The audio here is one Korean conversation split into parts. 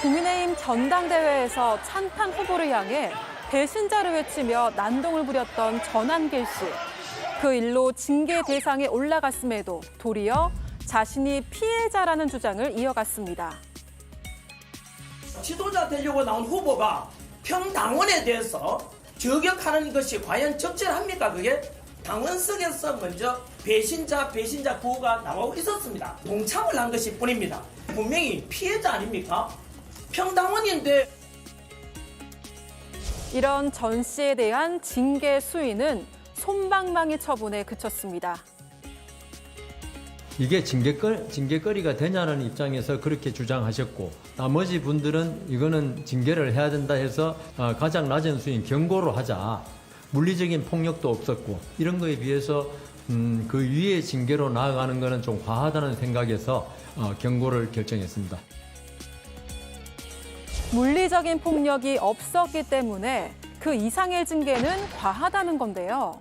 국민의힘 전당대회에서 찬탄 후보를 향해 배신자를 외치며 난동을 부렸던 전한길 씨. 그 일로 징계 대상에 올라갔음에도 도리어 자신이 피해자라는 주장을 이어갔습니다. 지도자 되려고 나온 후보가 평당원에 대해서 저격하는 것이 과연 적절합니까? 그게 당원 속에서 먼저 배신자 구호가 나오고 있었습니다. 동참을 한 것일 뿐입니다. 분명히 피해자 아닙니까? 평당원인데. 이런 전 씨에 대한 징계 수위는 솜방망이 처분에 그쳤습니다. 이게 징계거리가 되냐는 입장에서 그렇게 주장하셨고, 나머지 분들은 이거는 징계를 해야 된다 해서 가장 낮은 수인 경고로 하자. 물리적인 폭력도 없었고 이런 거에 비해서 그 위에 징계로 나아가는 거는 좀 과하다는 생각에서 경고를 결정했습니다. 물리적인 폭력이 없었기 때문에 그 이상의 징계는 과하다는 건데요.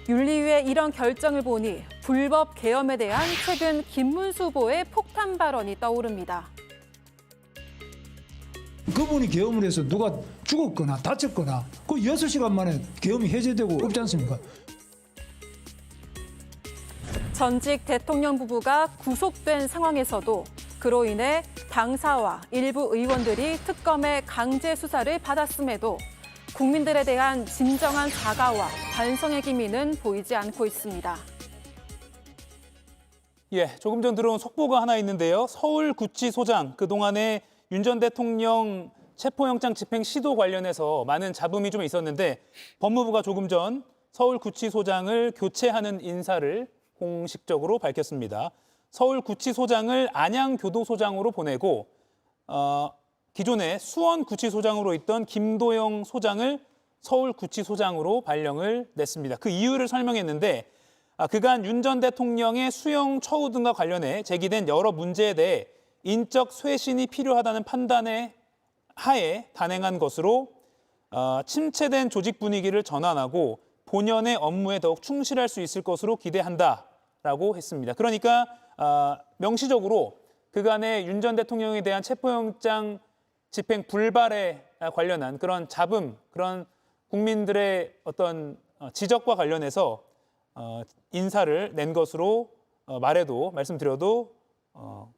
윤리위의 이런 결정을 보니 불법 계엄에 대한 최근 김문수 후보의 폭탄 발언이 떠오릅니다. 그분이 계엄을 해서 누가 죽었거나 다쳤거나 그 6시간 만에 계엄이 해제되고 없지 않습니까? 전직 대통령 부부가 구속된 상황에서도 그로 인해 당사와 일부 의원들이 특검의 강제 수사를 받았음에도 국민들에 대한 진정한 사과와 반성의 기미는 보이지 않고 있습니다. 예, 조금 전 들어온 속보가 하나 있는데요. 서울구치소장, 그동안에 윤 전 대통령 체포영장 집행 시도 관련해서 많은 잡음이 좀 있었는데 법무부가 조금 전 서울구치소장을 교체하는 인사를 공식적으로 밝혔습니다. 서울구치소장을 안양교도소장으로 보내고 기존에 수원구치소장으로 있던 김도영 소장을 서울구치소장으로 발령을 냈습니다. 그 이유를 설명했는데 그간 윤 전 대통령의 수용 처우 등과 관련해 제기된 여러 문제에 대해 인적 쇄신이 필요하다는 판단의 하에 단행한 것으로 침체된 조직 분위기를 전환하고 본연의 업무에 더욱 충실할 수 있을 것으로 기대한다라고 했습니다. 그러니까 명시적으로 그간의 윤 전 대통령에 대한 체포영장 집행 불발에 관련한 그런 잡음, 그런 국민들의 어떤 지적과 관련해서 인사를 낸 것으로 말씀드려도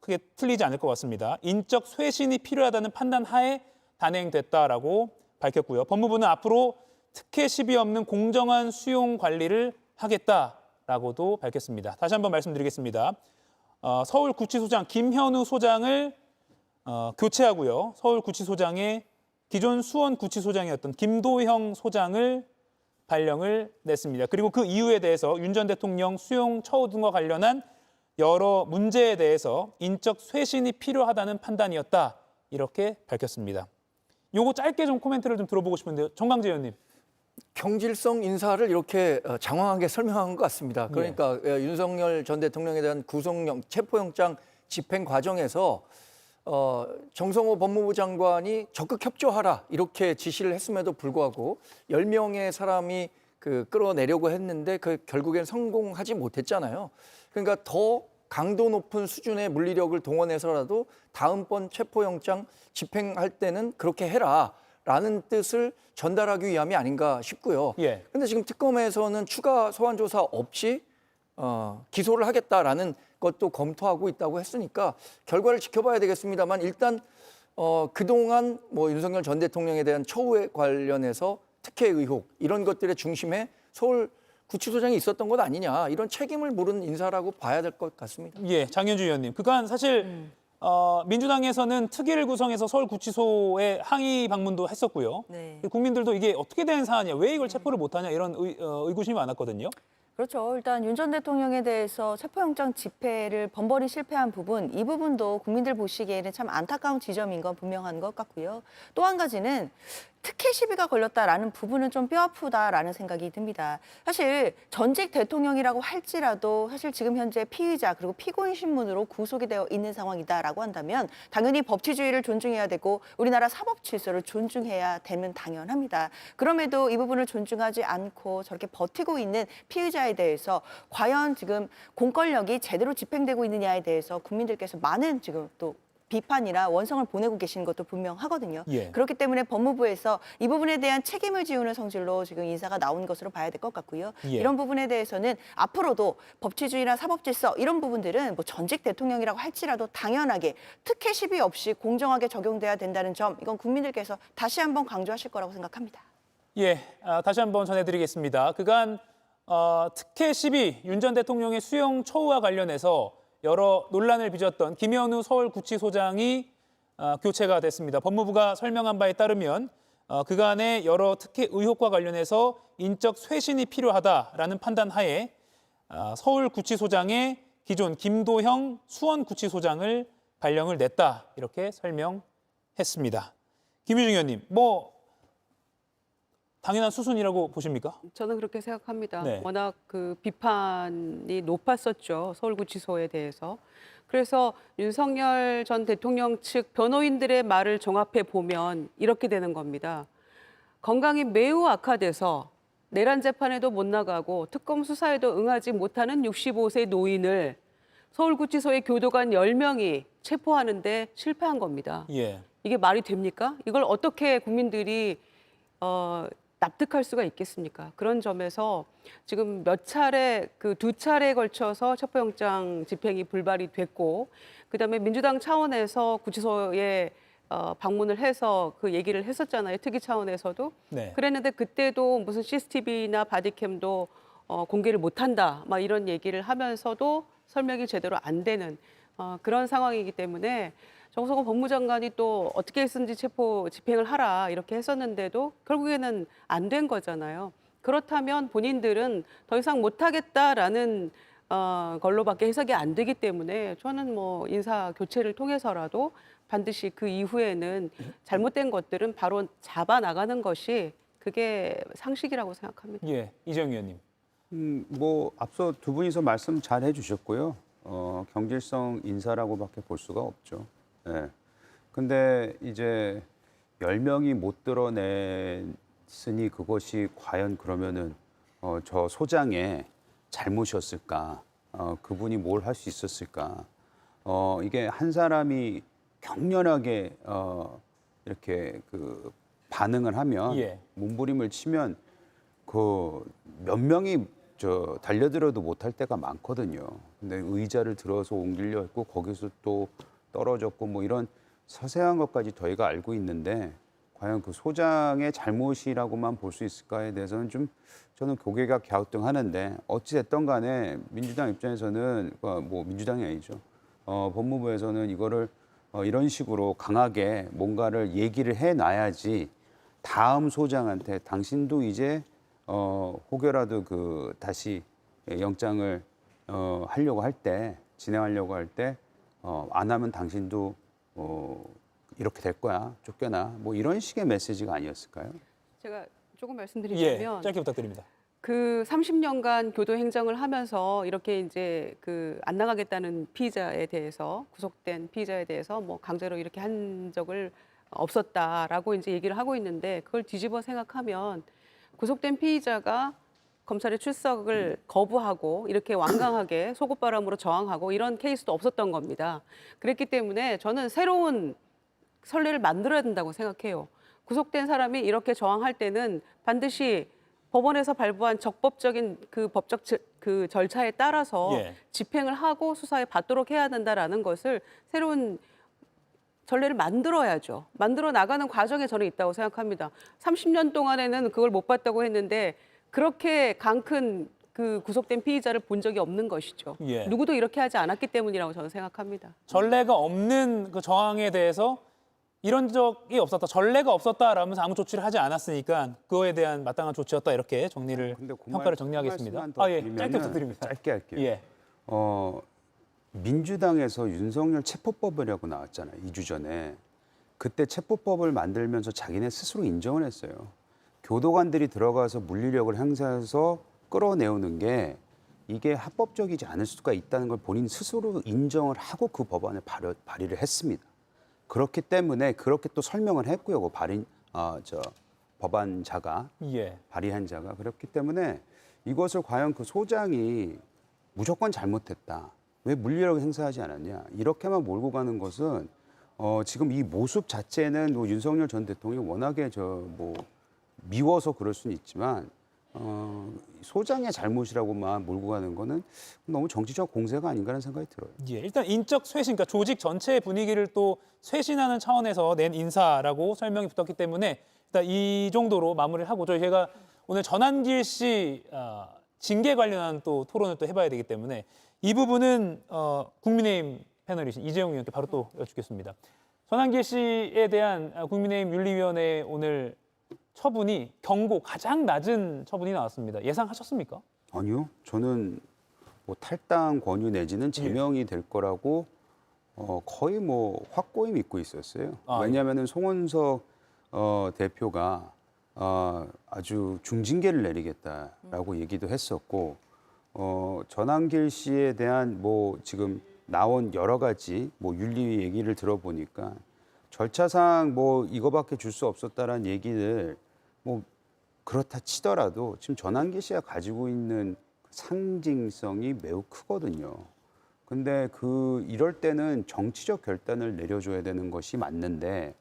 크게 틀리지 않을 것 같습니다. 인적 쇄신이 필요하다는 판단 하에 단행됐다라고 밝혔고요. 법무부는 앞으로 특혜 시비 없는 공정한 수용 관리를 하겠다라고도 밝혔습니다. 다시 한번 말씀드리겠습니다. 서울구치소장 김현우 소장을 교체하고요. 서울구치소장의 기존 수원구치소장이었던 김도형 소장을 발령을 냈습니다. 그리고 그 이유에 대해서 윤 전 대통령 수용 처우 등과 관련한 여러 문제에 대해서 인적 쇄신이 필요하다는 판단이었다. 이렇게 밝혔습니다. 요거 짧게 좀 코멘트를 좀 들어보고 싶은데요. 정강재 의원님. 경질성 인사를 이렇게 장황하게 설명한 것 같습니다. 그러니까 윤석열 전 대통령에 대한 체포영장 집행 과정에서 정성호 법무부 장관이 적극 협조하라 이렇게 지시를 했음에도 불구하고 10명의 사람이 끌어내려고 했는데 결국엔 성공하지 못했잖아요. 그러니까 더 강도 높은 수준의 물리력을 동원해서라도 다음번 체포영장 집행할 때는 그렇게 해라라는 뜻을 전달하기 위함이 아닌가 싶고요. 그런데 지금 특검에서는 추가 소환 조사 없이 기소를 하겠다라는 것도 검토하고 있다고 했으니까 결과를 지켜봐야 되겠습니다만 일단 그동안 윤석열 전 대통령에 대한 처우에 관련해서 특혜 의혹 이런 것들의 중심에 서울구치소장이 있었던 것 아니냐 이런 책임을 물은 인사라고 봐야 될 것 같습니다. 예, 장현주 의원님. 그간 사실 민주당에서는 특위를 구성해서 서울구치소에 항의 방문도 했었고요. 네. 국민들도 이게 어떻게 된 사안이냐, 왜 이걸 체포를 못하냐 이런 의구심이 많았거든요. 그렇죠. 일단 윤 전 대통령에 대해서 체포영장 집행을 번번이 실패한 부분, 이 부분도 국민들 보시기에는 참 안타까운 지점인 건 분명한 것 같고요. 또 한 가지는 특혜 시비가 걸렸다라는 부분은 좀 뼈아프다라는 생각이 듭니다. 사실 전직 대통령이라고 할지라도 사실 지금 현재 피의자 그리고 피고인 신문으로 구속이 되어 있는 상황이다라고 한다면 당연히 법치주의를 존중해야 되고 우리나라 사법 질서를 존중해야 되면 당연합니다. 그럼에도 이 부분을 존중하지 않고 저렇게 버티고 있는 피의자에 대해서 과연 지금 공권력이 제대로 집행되고 있느냐에 대해서 국민들께서 많은 지금 또 비판이나 원성을 보내고 계시는 것도 분명하거든요. 예. 그렇기 때문에 법무부에서 이 부분에 대한 책임을 지우는 성질로 지금 인사가 나온 것으로 봐야 될 것 같고요. 예. 이런 부분에 대해서는 앞으로도 법치주의나 사법질서 이런 부분들은 뭐 전직 대통령이라고 할지라도 당연하게 특혜 시비 없이 공정하게 적용돼야 된다는 점, 이건 국민들께서 다시 한번 강조하실 거라고 생각합니다. 예, 다시 한번 전해드리겠습니다. 그간 특혜 시비 윤 전 대통령의 수용 처우와 관련해서 여러 논란을 빚었던 김현우 서울구치소장이 교체가 됐습니다. 법무부가 설명한 바에 따르면 그간의 여러 특혜 의혹과 관련해서 인적 쇄신이 필요하다라는 판단 하에 서울구치소장의 기존 김도형 수원구치소장을 발령을 냈다, 이렇게 설명했습니다. 김유중 의원님, 뭐 당연한 수순이라고 보십니까? 저는 그렇게 생각합니다. 네. 워낙 그 비판이 높았었죠. 서울구치소에 대해서. 그래서 윤석열 전 대통령 측 변호인들의 말을 종합해 보면 이렇게 되는 겁니다. 건강이 매우 악화돼서 내란 재판에도 못 나가고 특검 수사에도 응하지 못하는 65세 노인을 서울구치소의 교도관 10명이 체포하는데 실패한 겁니다. 예. 이게 말이 됩니까? 이걸 어떻게 국민들이 납득할 수가 있겠습니까? 그런 점에서 지금 몇 차례, 그 2차례에 걸쳐서 첩보영장 집행이 불발이 됐고, 그다음에 민주당 차원에서 구치소에 방문을 해서 그 얘기를 했었잖아요. 특위 차원에서도. 네. 그랬는데 그때도 무슨 CCTV나 바디캠도 공개를 못한다, 막 이런 얘기를 하면서도 설명이 제대로 안 되는 그런 상황이기 때문에 정성호 법무장관이 또 어떻게 했든지 체포 집행을 하라 이렇게 했었는데도 결국에는 안 된 거잖아요. 그렇다면 본인들은 더 이상 못하겠다라는 걸로밖에 해석이 안 되기 때문에 저는 뭐 인사 교체를 통해서라도 반드시 그 이후에는 잘못된 것들은 바로 잡아 나가는 것이 그게 상식이라고 생각합니다. 예, 이정 의원님. 뭐 앞서 두 분이서 말씀 잘 해주셨고요. 경질성 인사라고밖에 볼 수가 없죠. 예. 근데 이제 10명이 못 드러냈으니 그것이 과연 그러면은 저 소장의 잘못이었을까? 그분이 뭘 할 수 있었을까? 이게 한 사람이 격렬하게 이렇게 그 반응을 하면 예. 몸부림을 치면 그 몇 명이 달려들어도 못할 때가 많거든요. 근데 의자를 들어서 옮기려 했고 거기서 또 떨어졌고 뭐 이런 서세한 것까지 저희가 알고 있는데 과연 그 소장의 잘못이라고만 볼 수 있을까에 대해서는 좀 저는 고개가 갸우뚱하는데 어찌 됐든 간에 민주당 입장에서는 뭐 민주당이 아니죠. 법무부에서는 이거를 이런 식으로 강하게 뭔가를 얘기를 해놔야지 다음 소장한테 당신도 이제 혹여라도 그 다시 영장을 하려고 할 때 진행하려고 할 때 안 하면 당신도 이렇게 될 거야 쫓겨나 뭐 이런 식의 메시지가 아니었을까요? 제가 조금 예, 말씀드리자면 짧게 부탁드립니다. 그 30년간 교도 행정을 하면서 이렇게 이제 그 안 나가겠다는 피의자에 대해서 구속된 피의자에 대해서 뭐 강제로 이렇게 한 적을 없었다라고 이제 얘기를 하고 있는데 그걸 뒤집어 생각하면 구속된 피의자가 검찰의 출석을 거부하고 이렇게 완강하게 속옷바람으로 저항하고 이런 케이스도 없었던 겁니다. 그랬기 때문에 저는 새로운 선례를 만들어야 된다고 생각해요. 구속된 사람이 이렇게 저항할 때는 반드시 법원에서 발부한 적법적인 그 법적 그 절차에 따라서 예. 집행을 하고 수사에 받도록 해야 된다라는 것을 새로운 전례를 만들어야죠. 만들어 나가는 과정에 저는 있다고 생각합니다. 30년 동안에는 그걸 못 봤다고 했는데 그렇게 강큰 그 구속된 피의자를 본 적이 없는 것이죠. 예. 누구도 이렇게 하지 않았기 때문이라고 저는 생각합니다. 전례가 없는 그 저항에 대해서 이런 적이 없었다, 전례가 없었다라면서 아무 조치를 하지 않았으니까 그거에 대한 마땅한 조치였다 이렇게 정리를 근데 그 평가를 말- 정리하겠습니다. 말씀만 더 예, 드리면은 짧게 부탁드립니다. 짧게 할게요. 예, 민주당에서 윤석열 체포법이라고 나왔잖아요. 2주 전에. 그때 체포법을 만들면서 자기네 스스로 인정을 했어요. 교도관들이 들어가서 물리력을 행사해서 끌어내오는 게 이게 합법적이지 않을 수가 있다는 걸 본인 스스로 인정을 하고 그 법안을 발의를 했습니다. 그렇기 때문에 그렇게 또 설명을 했고요. 그 법안자가 예, 발의한 자가 그렇기 때문에 이것을 과연 그 소장이 무조건 잘못했다. 왜 물리력을 행사하지 않았냐. 이렇게만 몰고 가는 것은 지금 이 모습 자체는 뭐 윤석열 전 대통령이 워낙에 미워서 그럴 수는 있지만 소장의 잘못이라고만 몰고 가는 거는 너무 정치적 공세가 아닌가라는 생각이 들어요. 예, 일단 인적 쇄신, 그러니까 조직 전체의 분위기를 또 쇄신하는 차원에서 낸 인사라고 설명이 붙었기 때문에 일단 이 정도로 마무리를 하고 저희가 오늘 전한길 씨 징계 관련한 또 토론을 또 해봐야 되기 때문에 이 부분은 국민의힘 패널이신 이재용 의원께 바로 또 여쭙겠습니다. 전한길 씨에 대한 국민의힘 윤리위원회 오늘 처분이 경고 가장 낮은 처분이 나왔습니다. 예상하셨습니까? 아니요. 저는 뭐 탈당 권유 내지는 제명이 될 거라고 거의 뭐 확고히 믿고 있었어요. 왜냐하면 송원석 대표가 아주 중징계를 내리겠다라고 얘기도 했었고 전한길 씨에 대한 뭐 지금 나온 여러 가지 뭐 윤리 얘기를 들어보니까 절차상 뭐 이거밖에 줄 수 없었다라는 얘기를 뭐 그렇다 치더라도 지금 전한길 씨가 가지고 있는 상징성이 매우 크거든요. 근데 이럴 때는 정치적 결단을 내려줘야 되는 것이 맞는데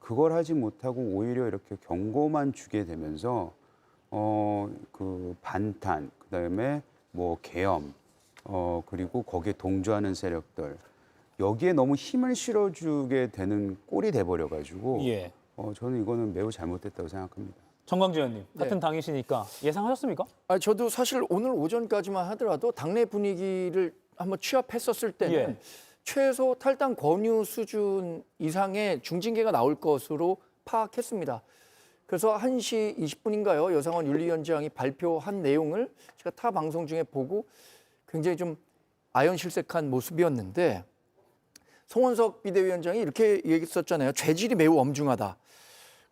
그걸 하지 못하고 오히려 이렇게 경고만 주게 되면서 그 반탄, 그다음에 뭐 계엄, 그리고 거기에 동조하는 세력들 여기에 너무 힘을 실어주게 되는 꼴이 돼버려가지고 예. 저는 이거는 매우 잘못됐다고 생각합니다. 정광재 의원님, 같은 당이시니까 예상하셨습니까? 저도 사실 오늘 오전까지만 하더라도 당내 분위기를 한번 취합했었을 때는 예. 최소 탈당 권유 수준 이상의 중징계가 나올 것으로 파악했습니다. 그래서 1시 20분인가요? 여상원 윤리위원장이 발표한 내용을 제가 타 방송 중에 보고 굉장히 좀 아연실색한 모습이었는데 송원석 비대위원장이 이렇게 얘기했었잖아요. 죄질이 매우 엄중하다.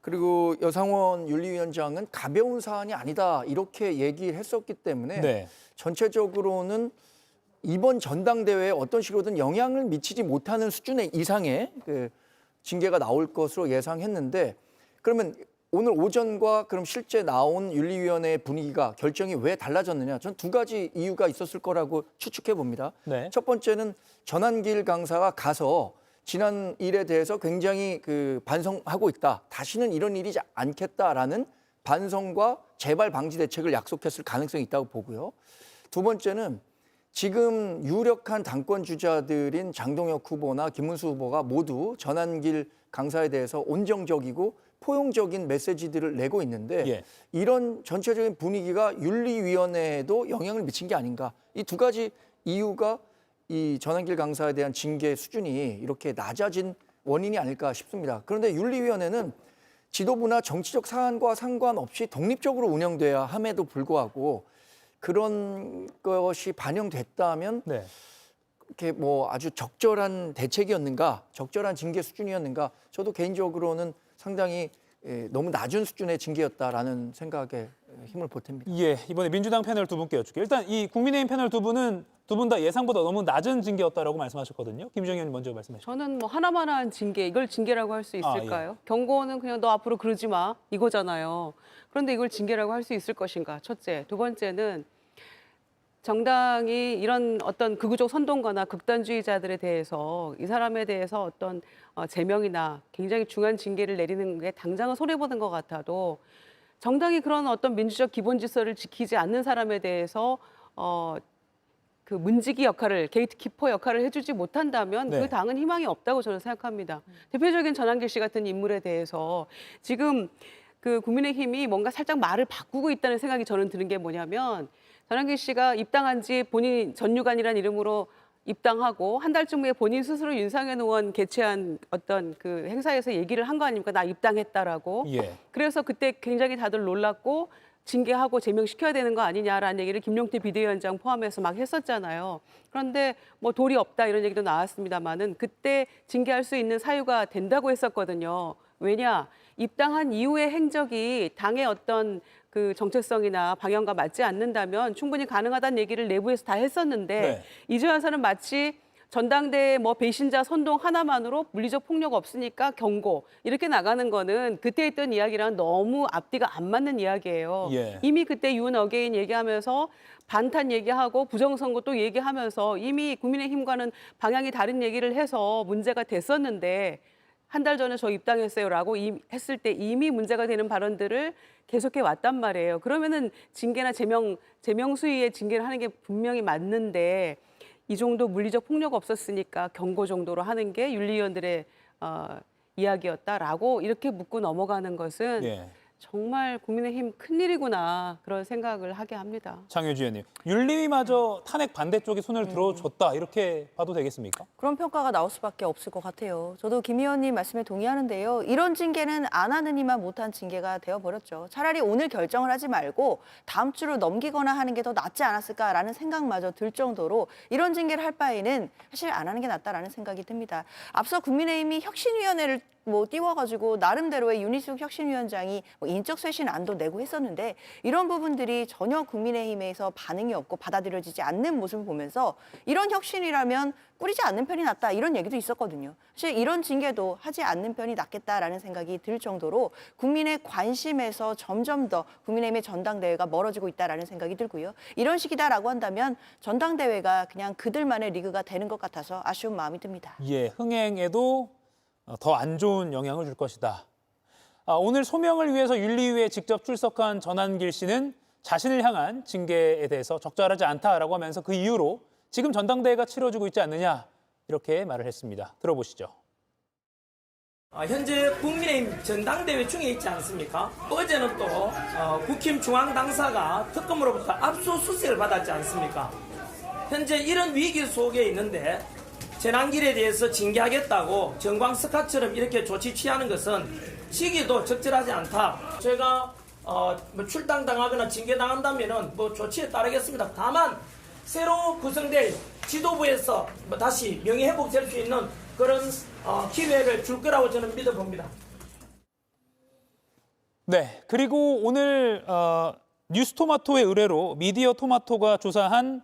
그리고 여상원 윤리위원장은 가벼운 사안이 아니다. 이렇게 얘기를 했었기 때문에 네. 전체적으로는 이번 전당대회에 어떤 식으로든 영향을 미치지 못하는 수준의 이상의 그 징계가 나올 것으로 예상했는데 그러면 오늘 오전과 그럼 실제 나온 윤리위원회의 분위기가 결정이 왜 달라졌느냐? 전 두 가지 이유가 있었을 거라고 추측해 봅니다. 네. 첫 번째는 전한길 강사가 가서 지난 일에 대해서 굉장히 반성하고 있다. 다시는 이런 일이 않겠다라는 반성과 재발 방지 대책을 약속했을 가능성이 있다고 보고요. 두 번째는 지금 유력한 당권 주자들인 장동혁 후보나 김문수 후보가 모두 전한길 강사에 대해서 온정적이고 포용적인 메시지들을 내고 있는데 예. 이런 전체적인 분위기가 윤리위원회에도 영향을 미친 게 아닌가. 이 두 가지 이유가 이 전한길 강사에 대한 징계 수준이 이렇게 낮아진 원인이 아닐까 싶습니다. 그런데 윤리위원회는 지도부나 정치적 사안과 상관없이 독립적으로 운영돼야 함에도 불구하고 그런 것이 반영됐다면 네. 이렇게 뭐 아주 적절한 대책이었는가, 적절한 징계 수준이었는가, 저도 개인적으로는 상당히 너무 낮은 수준의 징계였다라는 생각에 힘을 보탭니다. 예, 이번에 민주당 패널 두 분께 여쭙게요. 일단 이 국민의힘 패널 두 분은 두 분 다 예상보다 너무 낮은 징계였다라고 말씀하셨거든요. 김정희 의원님 먼저 말씀하시죠. 저는 뭐 하나만한 징계, 이걸 징계라고 할 수 있을까요? 예. 경고는 그냥 너 앞으로 그러지 마 이거잖아요. 그런데 이걸 징계라고 할 수 있을 것인가? 첫째. 두 번째는 정당이 이런 어떤 극우적 선동가나 극단주의자들에 대해서 이 사람에 대해서 어떤 제명이나 굉장히 중한 징계를 내리는 게 당장은 손해보는 것 같아도 정당이 그런 어떤 민주적 기본 질서를 지키지 않는 사람에 대해서 그 문지기 역할을, 게이트키퍼 역할을 해주지 못한다면 네. 그 당은 희망이 없다고 저는 생각합니다. 대표적인 전한길 씨 같은 인물에 대해서 지금 그 국민의힘이 뭔가 살짝 말을 바꾸고 있다는 생각이 저는 드는 게 뭐냐면 전한길 씨가 입당한 지 본인 전유관이라는 이름으로 입당하고 한 달쯤 후에 본인 스스로 윤상현 의원 개최한 어떤 그 행사에서 얘기를 한 거 아닙니까? 나 입당했다라고. 예. 그래서 그때 굉장히 다들 놀랐고 징계하고 제명시켜야 되는 거 아니냐라는 얘기를 김용태 비대위원장 포함해서 막 했었잖아요. 그런데 뭐 도리 없다 이런 얘기도 나왔습니다마는 그때 징계할 수 있는 사유가 된다고 했었거든요. 왜냐? 입당한 이후의 행적이 당의 어떤 그 정체성이나 방향과 맞지 않는다면 충분히 가능하다는 얘기를 내부에서 다 했었는데 네. 이제 와서는 마치 전당대회 뭐 배신자 선동 하나만으로 물리적 폭력 없으니까 경고 이렇게 나가는 거는 그때 했던 이야기랑 너무 앞뒤가 안 맞는 이야기예요. 예. 이미 그때 윤 어게인 얘기하면서 반탄 얘기하고 부정선거 또 얘기하면서 이미 국민의힘과는 방향이 다른 얘기를 해서 문제가 됐었는데 한 달 전에 저 입당했어요라고 했을 때 이미 문제가 되는 발언들을 계속해 왔단 말이에요. 그러면은 징계나 제명 수위의 징계를 하는 게 분명히 맞는데 이 정도 물리적 폭력 없었으니까 경고 정도로 하는 게 윤리위원들의 이야기였다라고 이렇게 묻고 넘어가는 것은 예. 정말 국민의힘 큰일이구나 그런 생각을 하게 합니다. 장효지 의원님, 윤리위마저 탄핵 반대쪽에 손을 들어줬다 이렇게 봐도 되겠습니까? 그런 평가가 나올 수밖에 없을 것 같아요. 저도 김 의원님 말씀에 동의하는데요. 이런 징계는 안 하느니만 못한 징계가 되어버렸죠. 차라리 오늘 결정을 하지 말고 다음 주로 넘기거나 하는 게 더 낫지 않았을까라는 생각마저 들 정도로 이런 징계를 할 바에는 사실 안 하는 게 낫다라는 생각이 듭니다. 앞서 국민의힘이 혁신위원회를 띄워가지고 나름대로의 윤희숙 혁신위원장이 인적 쇄신안도 내고 했었는데 이런 부분들이 전혀 국민의힘에서 반응이 없고 받아들여지지 않는 모습을 보면서 이런 혁신이라면 꾸리지 않는 편이 낫다 이런 얘기도 있었거든요. 사실 이런 징계도 하지 않는 편이 낫겠다라는 생각이 들 정도로 국민의 관심에서 점점 더 국민의힘의 전당대회가 멀어지고 있다라는 생각이 들고요. 이런 식이다라고 한다면 전당대회가 그냥 그들만의 리그가 되는 것 같아서 아쉬운 마음이 듭니다. 예, 흥행에도 더 안 좋은 영향을 줄 것이다. 오늘 소명을 위해서 윤리위에 직접 출석한 전한길 씨는 자신을 향한 징계에 대해서 적절하지 않다라고 하면서 그 이유로 지금 전당대회가 치러지고 있지 않느냐 이렇게 말을 했습니다. 들어보시죠. 현재 국민의힘 전당대회 중에 있지 않습니까? 어제는 또 국힘 중앙당사가 특검으로부터 압수수색을 받았지 않습니까? 현재 이런 위기 속에 있는데 전한길에 대해서 징계하겠다고 정광석화처럼 이렇게 조치 취하는 것은 시기도 적절하지 않다. 제가 출당당하거나 징계당한다면은 조치에 따르겠습니다. 다만 새로 구성될 지도부에서 다시 명예회복될 수 있는 그런 기회를 줄 거라고 저는 믿어봅니다. 네, 그리고 오늘 뉴스토마토의 의뢰로 미디어토마토가 조사한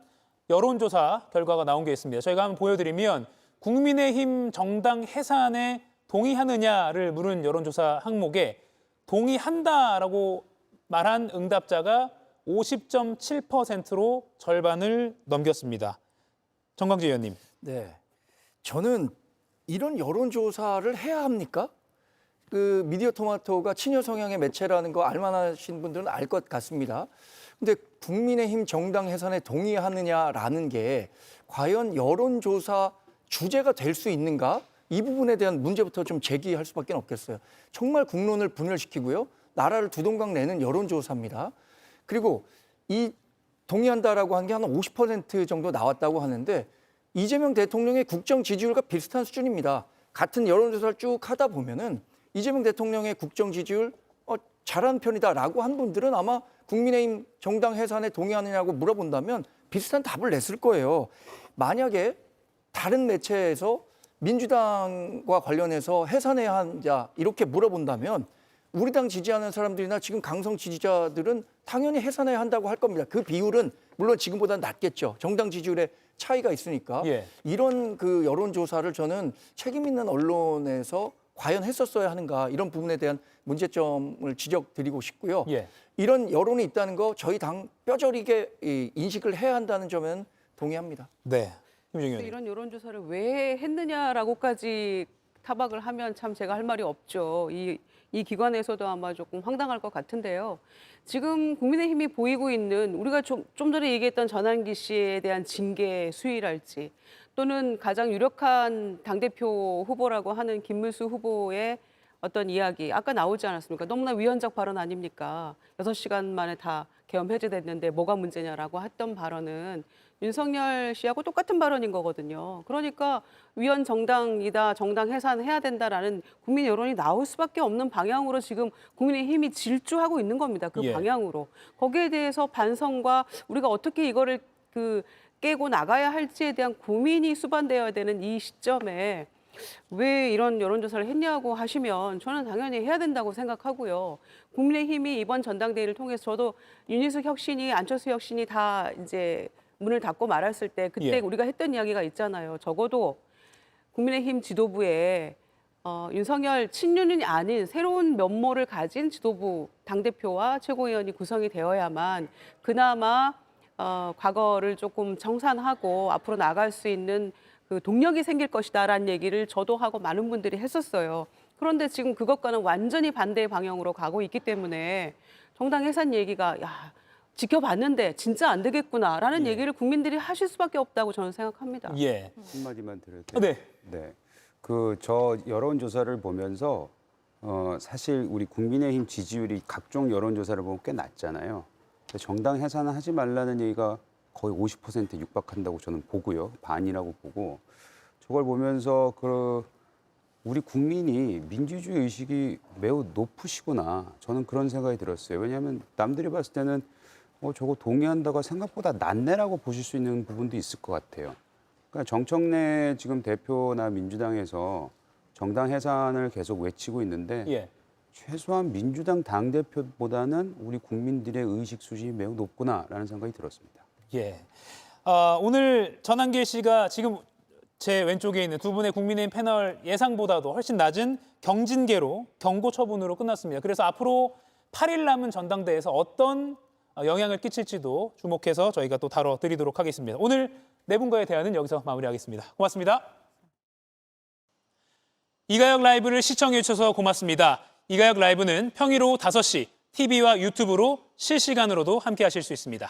여론조사 결과가 나온 게 있습니다. 저희가 한번 보여드리면 국민의힘 정당 해산에 동의하느냐를 물은 여론조사 항목에 동의한다라고 말한 응답자가 50.7%로 절반을 넘겼습니다. 정광재 의원님. 네, 저는 이런 여론조사를 해야 합니까? 그 미디어토마토가 친여 성향의 매체라는 거 알만하신 분들은 알 것 같습니다. 근데 국민의힘 정당 해산에 동의하느냐라는 게 과연 여론조사 주제가 될 수 있는가? 이 부분에 대한 문제부터 좀 제기할 수밖에 없겠어요. 정말 국론을 분열시키고요. 나라를 두동강 내는 여론조사입니다. 그리고 이 동의한다라고 한 게 한 50% 정도 나왔다고 하는데 이재명 대통령의 국정 지지율과 비슷한 수준입니다. 같은 여론조사를 쭉 하다 보면은 이재명 대통령의 국정 지지율 잘하는 편이다라고 한 분들은 아마 국민의힘 정당 해산에 동의하느냐고 물어본다면 비슷한 답을 냈을 거예요. 만약에 다른 매체에서 민주당과 관련해서 해산해야 하느냐 이렇게 물어본다면 우리 당 지지하는 사람들이나 지금 강성 지지자들은 당연히 해산해야 한다고 할 겁니다. 그 비율은 물론 지금보다 낮겠죠. 정당 지지율의 차이가 있으니까. 예. 이런 그 여론조사를 저는 책임 있는 언론에서 과연 했었어야 하는가 이런 부분에 대한 문제점을 지적드리고 싶고요. 예. 이런 여론이 있다는 거 저희 당 뼈저리게 인식을 해야 한다는 점은 동의합니다. 네. 김정희 의원님. 이런 여론조사를 왜 했느냐라고까지 타박을 하면 참 제가 할 말이 없죠. 이 기관에서도 아마 조금 황당할 것 같은데요. 지금 국민의힘이 보이고 있는 우리가 좀 전에 얘기했던 전한기 씨에 대한 징계 수위랄지 또는 가장 유력한 당대표 후보라고 하는 김문수 후보의 어떤 이야기 아까 나오지 않았습니까? 너무나 위헌적 발언 아닙니까? 6시간 만에 다 계엄 해제됐는데 뭐가 문제냐라고 했던 발언은 윤석열 씨하고 똑같은 발언인 거거든요. 그러니까 위헌 정당이다, 정당 해산해야 된다라는 국민 여론이 나올 수밖에 없는 방향으로 지금 국민의힘이 질주하고 있는 겁니다. 그 예. 방향으로. 거기에 대해서 반성과 우리가 어떻게 이거를 깨고 나가야 할지에 대한 고민이 수반되어야 되는 이 시점에 왜 이런 여론조사를 했냐고 하시면 저는 당연히 해야 된다고 생각하고요. 국민의힘이 이번 전당대회를 통해서 저도 윤희숙 혁신이 안철수 혁신이 다 이제 문을 닫고 말았을 때 그때 예. 우리가 했던 이야기가 있잖아요. 적어도 국민의힘 지도부에 윤석열 친윤이 아닌 새로운 면모를 가진 지도부 당대표와 최고위원이 구성이 되어야만 그나마 과거를 조금 정산하고 앞으로 나갈 수 있는 그 동력이 생길 것이다라는 얘기를 저도 하고 많은 분들이 했었어요. 그런데 지금 그것과는 완전히 반대의 방향으로 가고 있기 때문에 정당 해산 얘기가 지켜봤는데 진짜 안 되겠구나라는 얘기를 국민들이 하실 수밖에 없다고 저는 생각합니다. 예. 한마디만 드려도 돼요? 네. 네. 저 여론조사를 보면서 사실 우리 국민의힘 지지율이 각종 여론조사를 보면 꽤 낮잖아요. 정당 해산을 하지 말라는 얘기가 거의 50%에 육박한다고 저는 보고요. 반이라고 보고 저걸 보면서 우리 국민이 민주주의 의식이 매우 높으시구나. 저는 그런 생각이 들었어요. 왜냐하면 남들이 봤을 때는 저거 동의한다가 생각보다 낫네라고 보실 수 있는 부분도 있을 것 같아요. 그러니까 정청래 지금 대표나 민주당에서 정당 해산을 계속 외치고 있는데 예. 최소한 민주당 당대표보다는 우리 국민들의 의식 수준이 매우 높구나라는 생각이 들었습니다. 예. 오늘 전한길 씨가 지금 제 왼쪽에 있는 두 분의 국민의힘 패널 예상보다도 훨씬 낮은 경징계로 경고 처분으로 끝났습니다. 그래서 앞으로 8일 남은 전당대회에서 어떤 영향을 끼칠지도 주목해서 저희가 또 다뤄드리도록 하겠습니다. 오늘 네 분과의 대화는 여기서 마무리하겠습니다. 고맙습니다. 이가혁 라이브를 시청해 주셔서 고맙습니다. 이가혁 라이브는 평일 오후 5시 TV와 유튜브로 실시간으로도 함께 하실 수 있습니다.